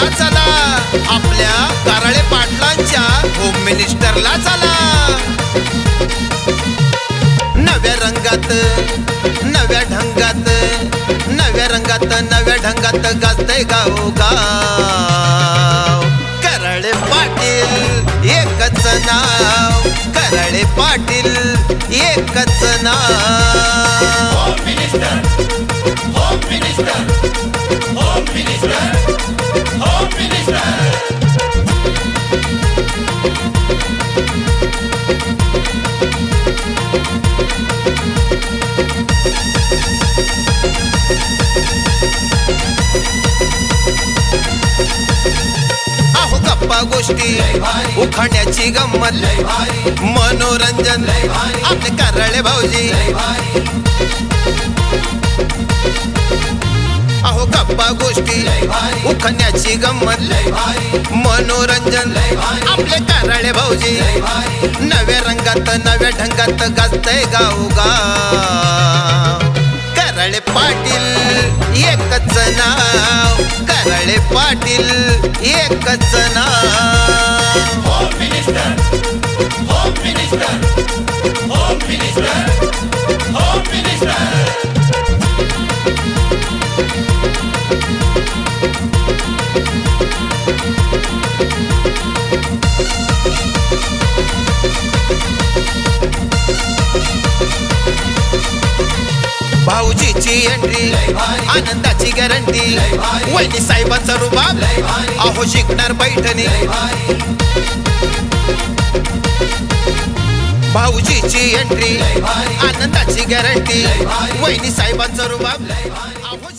मिनिस्टरला चला, आपल्या कारळे पाटलांच्या होम मिनिस्टरला चला. नव्या रंगात नव्या ढंगात, नव्या रंगात नव्या ढंगात गाजतंय गावोगाव. कारळे पाटील एकच नाव, कारळे पाटील एकच नाव. Home minister, home minister, home minister, home minister. अहो गप्पा गोष्टी उखाण्याची गंमत, मनोरंजन आपले कारळे भाऊजी. अहो गप्पा गोष्टी उखाण्याची गंमत, मनोरंजन आपले कारळे भाऊजी. नव्या रंगात नव्या ढंगात गाजतंय गावोगाव. कारळे पाटील एकच नाव, कारळे पाटील एकच नाव. Home minister, home minister, home minister, home minister. भाऊजीची एंट्री आनंदाची गॅरंटी, वहिनी साहेबांचा रुबाब अहो शिकणार पैठणी. भाऊजीची एंट्री आनंदाची गॅरंटी, वहिनी साहेबांचा रुबाब अहो